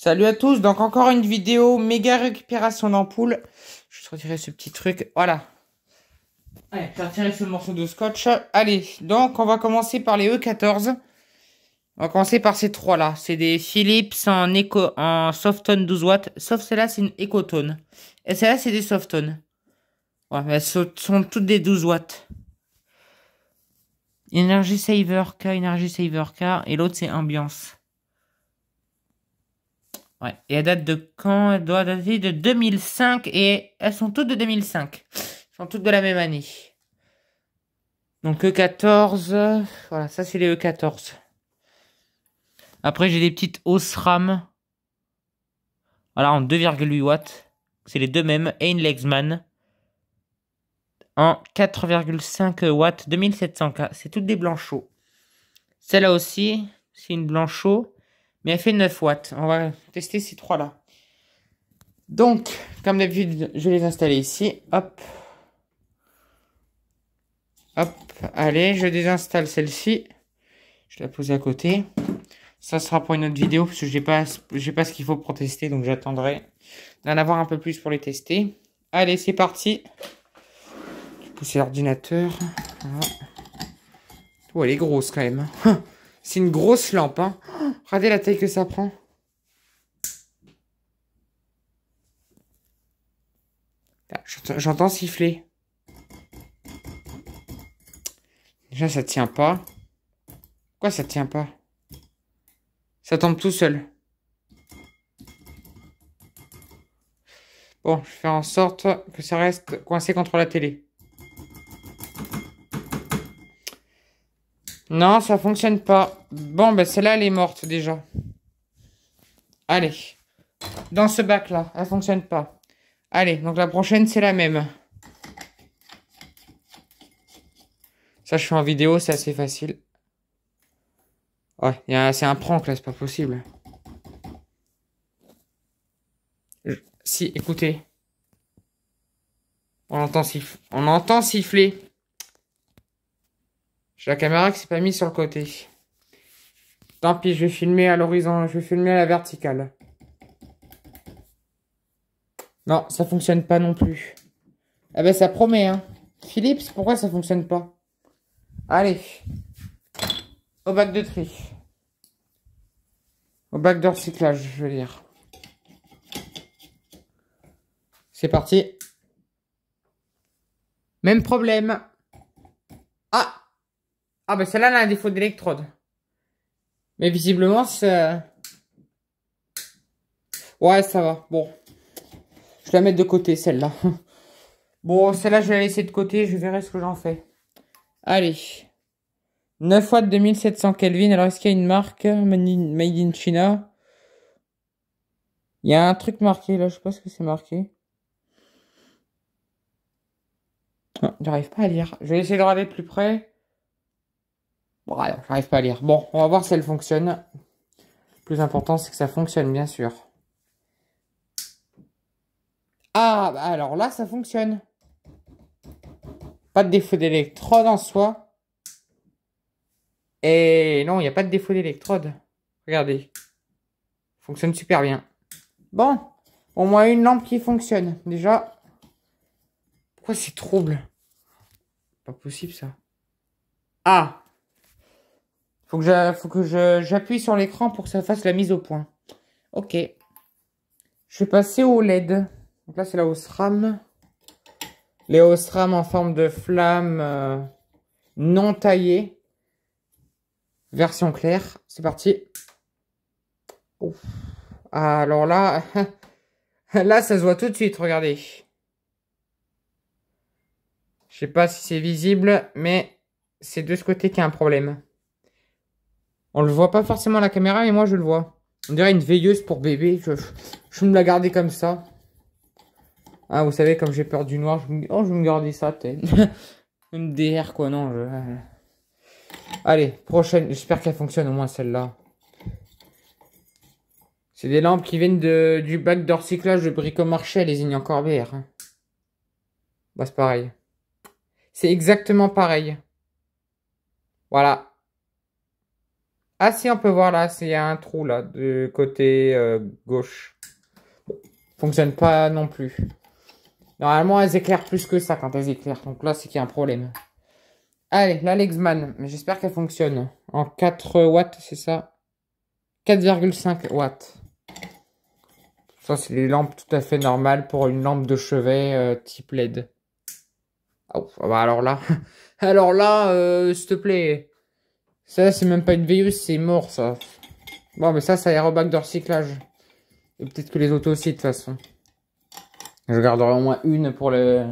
Salut à tous, donc encore une vidéo méga récupération d'ampoule. Je vais retirer ce petit truc, voilà. Allez, je vais retirer ce morceau de scotch. Allez, donc on va commencer par les E14. On va commencer par ces trois là. C'est des Philips en Softone 12 watts. Sauf celle-là, c'est une Ecotone. Et celle-là, c'est des Softone. Ouais, mais elles sont toutes des 12 watts. Energy Saver K, Energy Saver K. Et l'autre, c'est Ambiance. Ouais. Et elle date de quand? Elle doit dater de 2005 et elles sont toutes de 2005. Elles sont toutes de la même année. Donc E14. Voilà, ça c'est les E14. Après j'ai des petites Osram. Voilà, en 2,8 watts. C'est les deux mêmes. Et une Lexman. En 4,5 watts, 2700K. C'est toutes des blanchots. Celle-là aussi, c'est une blanchot. Mais elle fait 9 watts. On va tester ces trois-là. Donc, comme d'habitude, je vais les installer ici. Hop. Hop. Allez, je désinstalle celle-ci. Je la pose à côté. Ça sera pour une autre vidéo parce que j'ai pas ce qu'il faut pour tester. Donc, j'attendrai d'en avoir un peu plus pour les tester. Allez, c'est parti. Je vais pousser l'ordinateur. Voilà. Oh, elle est grosse quand même. C'est une grosse lampe. Hein. Regardez la taille que ça prend. J'entends siffler. Déjà, ça tient pas. Pourquoi ça tient pas? Ça tombe tout seul. Bon, je vais faire en sorte que ça reste coincé contre la télé. Non, ça fonctionne pas. Bon, ben celle-là, elle est morte déjà. Allez. Dans ce bac-là, elle fonctionne pas. Allez, donc la prochaine, c'est la même. Ça, je fais en vidéo, c'est assez facile. Ouais, c'est un prank là, c'est pas possible. Si, écoutez. On entend siffler. J'ai la caméra qui s'est pas mise sur le côté. Tant pis, je vais filmer à l'horizon, je vais filmer à la verticale. Non, ça fonctionne pas non plus. Ah ben ça promet, hein. Philips, pourquoi ça fonctionne pas? Allez. Au bac de tri. Au bac de recyclage, je veux dire. C'est parti. Même problème. Ah! Ah ben celle-là, elle a un défaut d'électrode. Mais visiblement, ça... Ouais, ça va. Bon. Je vais la mettre de côté, celle-là. Bon, celle-là, je vais la laisser de côté. Je verrai ce que j'en fais. Allez. 9 watts 2700 Kelvin. Alors, est-ce qu'il y a une marque Made in China? Il y a un truc marqué, là. Je sais pas ce que c'est marqué. Ah, j'arrive pas à lire. Je vais essayer de regarder de plus près. Bon, alors, j'arrive pas à lire. Bon, on va voir si elle fonctionne. Le plus important, c'est que ça fonctionne, bien sûr. Ah, bah alors là, ça fonctionne. Pas de défaut d'électrode en soi. Et non, il n'y a pas de défaut d'électrode. Regardez. Fonctionne super bien. Bon, au moins une lampe qui fonctionne. Déjà. Pourquoi c'est trouble? Pas possible ça. Ah! Faut que j'appuie sur l'écran pour que ça fasse la mise au point. Ok. Je vais passer au LED. Donc là, c'est la Osram. Les Osram en forme de flamme non taillée. Version claire. C'est parti. Ouf. Alors là, là, ça se voit tout de suite. Regardez. Je sais pas si c'est visible, mais c'est de ce côté qu'il y a un problème. On le voit pas forcément à la caméra, mais moi je le vois. On dirait une veilleuse pour bébé. Je vais me la garder comme ça. Ah, vous savez, comme j'ai peur du noir, je vais me garder ça, peut-être. MDR, quoi, non. Allez, prochaine. J'espère qu'elle fonctionne au moins celle-là. C'est des lampes qui viennent du bac de recyclage de Bricomarché, les Ignan Corbière. Bah, c'est pareil. C'est exactement pareil. Voilà. Ah si, on peut voir là, c'est un trou là, de côté gauche. Fonctionne pas non plus. Normalement, elles éclairent plus que ça quand elles éclairent. Donc là, c'est qu'il y a un problème. Allez, la Lexman. Mais j'espère qu'elle fonctionne. En 4 watts, c'est ça? 4,5 watts. Ça, c'est les lampes tout à fait normales pour une lampe de chevet type LED. Oh, bah alors là, alors là, s'il te plaît. Ça, c'est même pas une veilleuse, c'est mort, ça. Bon, mais ça ira au bac de recyclage. Et peut-être que les autos aussi, de toute façon. Je garderai au moins une pour le...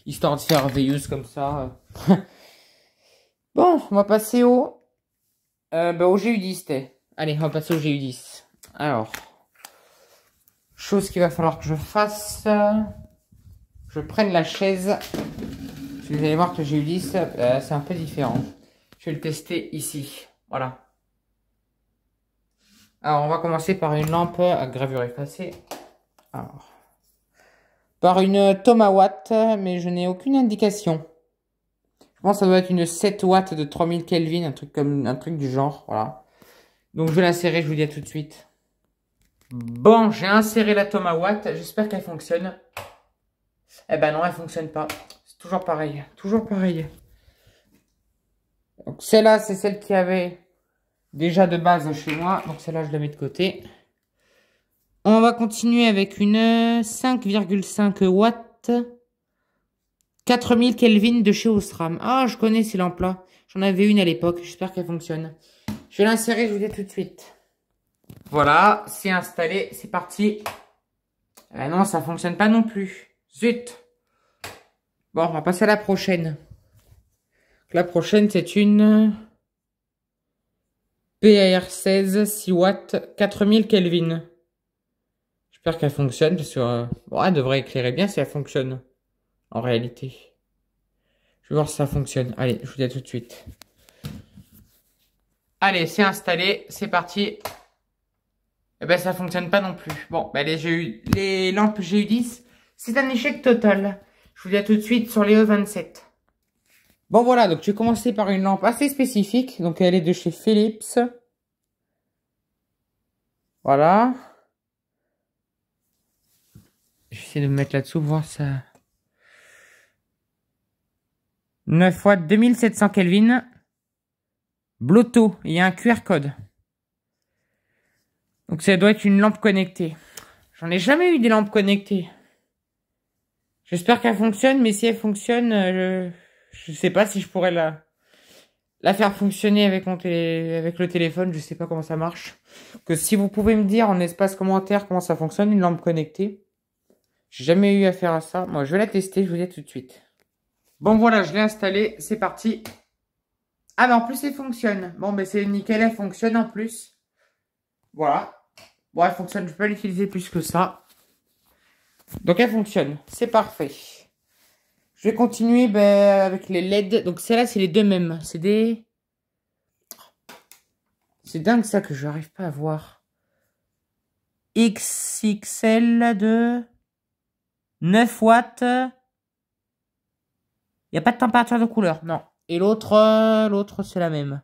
histoire de faire veilleuse comme ça. Bon, on va passer au... au GU10. Allez, on va passer au GU10. Alors... chose qu'il va falloir que je fasse... je prenne la chaise. Vous allez voir que le GU10, c'est un peu différent. Je vais le tester ici. Voilà. Alors, on va commencer par une lampe à gravure effacée. Alors... par une Tomawatt, mais je n'ai aucune indication. Je pense que ça doit être une 7 watts de 3000 Kelvin, un truc du genre, voilà. Donc je vais l'insérer, je vous dis à tout de suite. Bon, j'ai inséré la Tomawatt, j'espère qu'elle fonctionne. Eh ben non, elle fonctionne pas. C'est toujours pareil, toujours pareil. Donc celle-là, c'est celle qui avait déjà de base chez moi, donc celle-là, je la mets de côté. On va continuer avec une 5,5 watts. 4000 Kelvin de chez Osram. Ah, je connais ces lampes-là. J'en avais une à l'époque. J'espère qu'elle fonctionne. Je vais l'insérer, je vous dis tout de suite. Voilà, c'est installé. C'est parti. Non, ça fonctionne pas non plus. Zut. Bon, on va passer à la prochaine. La prochaine, c'est une PAR16 6 watts 4000 Kelvin. J'espère qu'elle fonctionne parce que bon, elle devrait éclairer bien si elle fonctionne. En réalité. Je vais voir si ça fonctionne. Allez, je vous dis à tout de suite. Allez, c'est installé. C'est parti. Eh ben, ça fonctionne pas non plus. Bon, ben, les lampes GU10, c'est un échec total. Je vous dis à tout de suite sur les E27. Bon, voilà. Donc, je vais commencer par une lampe assez spécifique. Donc, elle est de chez Philips. Voilà. Je vais essayer de me mettre là-dessous, voir ça. 9 watts, 2700 Kelvin. Blotto. Il y a un QR code. Donc ça doit être une lampe connectée. J'en ai jamais eu des lampes connectées. J'espère qu'elle fonctionne, mais si elle fonctionne, je sais pas si je pourrais la faire fonctionner avec avec le téléphone. Je sais pas comment ça marche. Que si vous pouvez me dire en espace commentaire comment ça fonctionne, une lampe connectée. J'ai jamais eu affaire à ça. Moi, je vais la tester, je vous dis tout de suite. Bon, voilà, je l'ai installée. C'est parti. Ah, mais en plus, elle fonctionne. Bon, mais c'est nickel, elle fonctionne en plus. Voilà. Bon, elle fonctionne, je peux pas l'utiliser plus que ça. Donc, elle fonctionne. C'est parfait. Je vais continuer avec les LED. Donc, celles-là, c'est les deux mêmes. C'est des... c'est dingue ça que je n'arrive pas à voir. XXL de 9 watts. Il n'y a pas de température de couleur. Non. Et l'autre, c'est la même.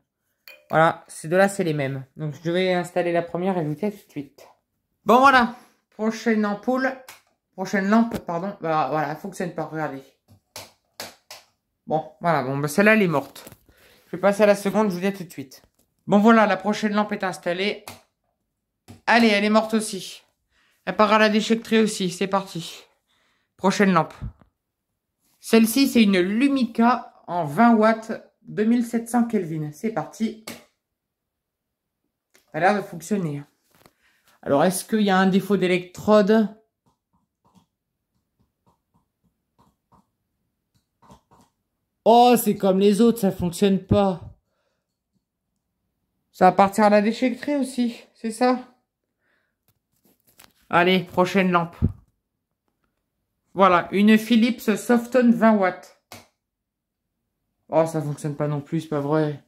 Voilà. Ces deux-là, c'est les mêmes. Donc, je vais installer la première et vous dire tout de suite. Bon, voilà. Prochaine lampe, pardon. Bah, voilà, elle fonctionne pas, regardez. Bon, voilà, bon, bah, celle-là, elle est morte. Je vais passer à la seconde, je vous dis tout de suite. Bon, voilà, la prochaine lampe est installée. Allez, elle est morte aussi. Elle part à la déchetterie aussi, c'est parti. Prochaine lampe. Celle-ci, c'est une Lumica en 20 watts, 2700 Kelvin. C'est parti. Ça a l'air de fonctionner. Alors, est-ce qu'il y a un défaut d'électrode ? Oh, c'est comme les autres, ça fonctionne pas. Ça va partir à la déchetterie aussi, c'est ça? Allez, prochaine lampe. Voilà, une Philips Softon 20 watts. Oh, ça fonctionne pas non plus, c'est pas vrai.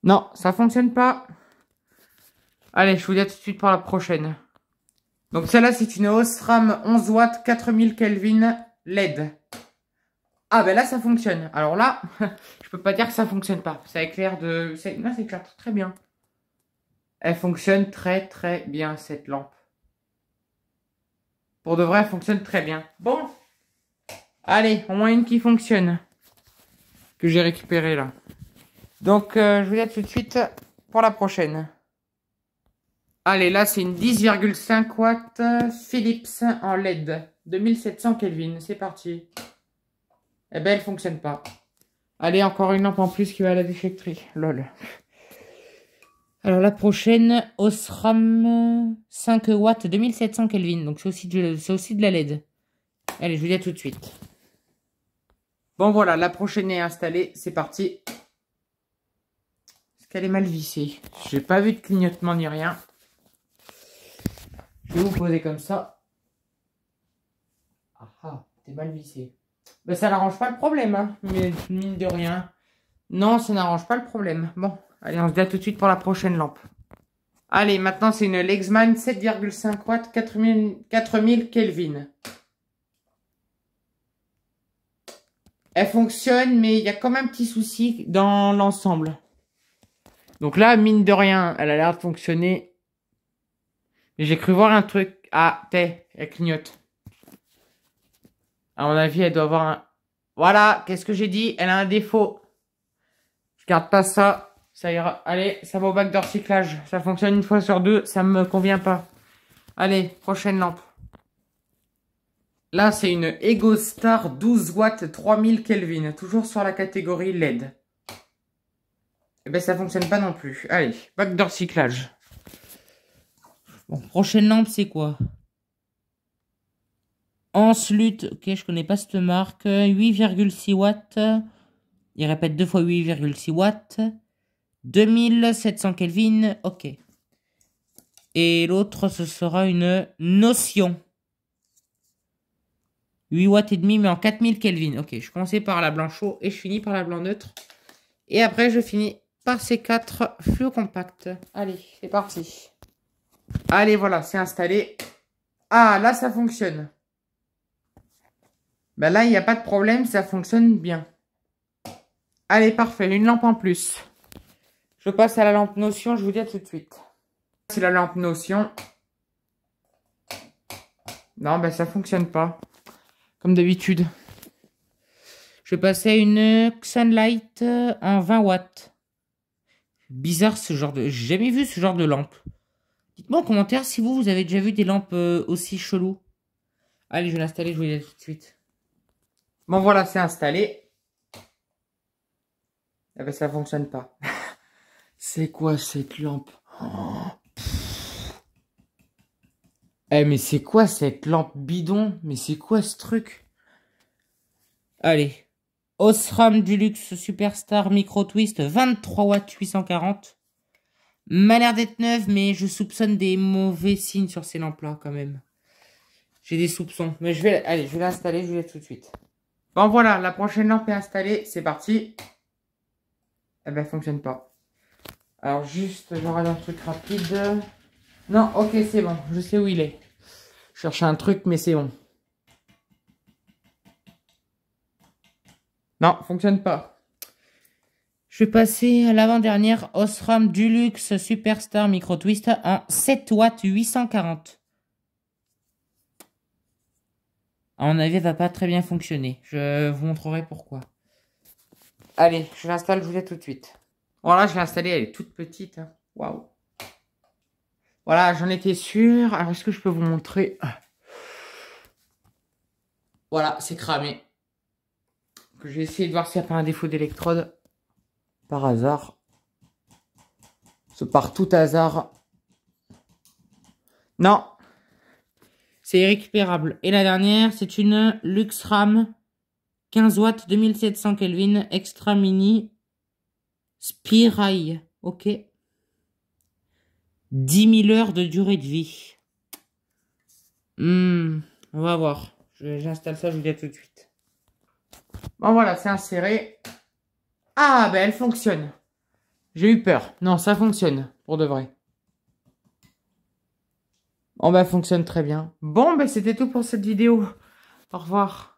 Non, ça fonctionne pas. Allez, je vous dis à tout de suite pour la prochaine. Donc celle-là, c'est une Osram 11 watts 4000 Kelvin LED. Ah ben là ça fonctionne. Alors là, je peux pas dire que ça fonctionne pas. Ça éclaire de... Là ça éclaire très bien. Elle fonctionne très très bien cette lampe. Pour de vrai, elle fonctionne très bien. Bon. Allez, au moins une qui fonctionne. Que j'ai récupéré là. Donc je vous dis à tout de suite pour la prochaine. Allez, là c'est une 10,5 watts Philips en LED. 2700 Kelvin. C'est parti. Eh ben elle fonctionne pas. Allez, encore une lampe en plus qui va à la déchetterie. Lol. Alors la prochaine, Osram 5 watts 2700 Kelvin. Donc c'est aussi de la LED. Allez, je vous dis à tout de suite. Bon voilà, la prochaine est installée. C'est parti. Est-ce qu'elle est mal vissée? J'ai pas vu de clignotement ni rien. Je vais vous poser comme ça. Ah, t'es mal vissé. Ben ça n'arrange pas le problème, hein. Mais mine de rien. Non, ça n'arrange pas le problème. Bon, allez, on se dit à tout de suite pour la prochaine lampe. Allez, maintenant c'est une Lexman 7,5 watts 4000 Kelvin. Elle fonctionne, mais il y a quand même un petit souci dans l'ensemble. Donc là, mine de rien, elle a l'air de fonctionner. Mais j'ai cru voir un truc. Ah, elle clignote. À mon avis, elle doit avoir un... Voilà, qu'est-ce que j'ai dit? Elle a un défaut. Je garde pas ça. Ça ira. Allez, ça va au bac de recyclage. Ça fonctionne une fois sur deux. Ça me convient pas. Allez, prochaine lampe. Là, c'est une EgoStar 12 watts 3000 Kelvin. Toujours sur la catégorie LED. Eh ben, ça fonctionne pas non plus. Allez, bac de recyclage. Bon, prochaine lampe, c'est quoi? Anslut, ok, je connais pas cette marque. 8,6 watts. Il répète 2 fois 8,6 watts. 2700 Kelvin, ok. Et l'autre, ce sera une Notion. 8 watts et demi, mais en 4000 Kelvin. Ok, je commençais par la blanc chaud et je finis par la blanc neutre. Et après, je finis par ces 4 fluo compacts. Allez, c'est parti. Allez, voilà, c'est installé. Ah, là, ça fonctionne. Ben là, il n'y a pas de problème, ça fonctionne bien. Allez, parfait, une lampe en plus. Je passe à la lampe Notion, je vous dis à tout de suite. C'est la lampe Notion. Non, ben ça fonctionne pas. Comme d'habitude. Je vais passer à une Xenlight en 20 watts. Bizarre ce genre de... J'ai jamais vu ce genre de lampe. Dites-moi en commentaire si vous avez déjà vu des lampes aussi cheloues. Allez, je vais l'installer, je vous dis à tout de suite. Bon voilà, c'est installé. Eh ben ça fonctionne pas. C'est quoi cette lampe? Eh mais c'est quoi cette lampe bidon? Mais c'est quoi ce truc? Allez. Osram Deluxe Superstar Micro Twist 23 watts 840. M'a l'air d'être neuve, mais je soupçonne des mauvais signes sur ces lampes-là quand même. J'ai des soupçons. Mais je vais... Allez, je vais l'installer, je vous laisse tout de suite. Bon voilà, la prochaine lampe est installée. C'est parti. Eh ben, elle fonctionne pas. Alors juste, j'aurai un truc rapide. Non, ok, c'est bon. Je sais où il est. Je cherche un truc, mais c'est bon. Non, fonctionne pas. Je vais passer à l'avant-dernière Osram Deluxe Superstar Micro Twist en 7 watts 840. À mon avis, elle va pas très bien fonctionner. Je vous montrerai pourquoi. Allez, je l'installe, je vous dis tout de suite. Voilà, je l'ai installée, elle est toute petite. Hein. Waouh. Voilà, j'en étais sûr. Alors, est-ce que je peux vous montrer? Voilà, c'est cramé. Je vais essayer de voir s'il n'y a pas un défaut d'électrode. Par hasard. C'est par tout hasard. Non. C'est irrécupérable. Et la dernière, c'est une Luxram 15 watts 2700 Kelvin Extra Mini Spirail. Ok. 10 000 heures de durée de vie. On va voir. J'installe ça, je vous dis à tout de suite. Bon voilà, c'est inséré. Ah ben elle fonctionne. J'ai eu peur. Non, ça fonctionne. Pour de vrai. Bon ben elle fonctionne très bien. Bon ben c'était tout pour cette vidéo. Au revoir.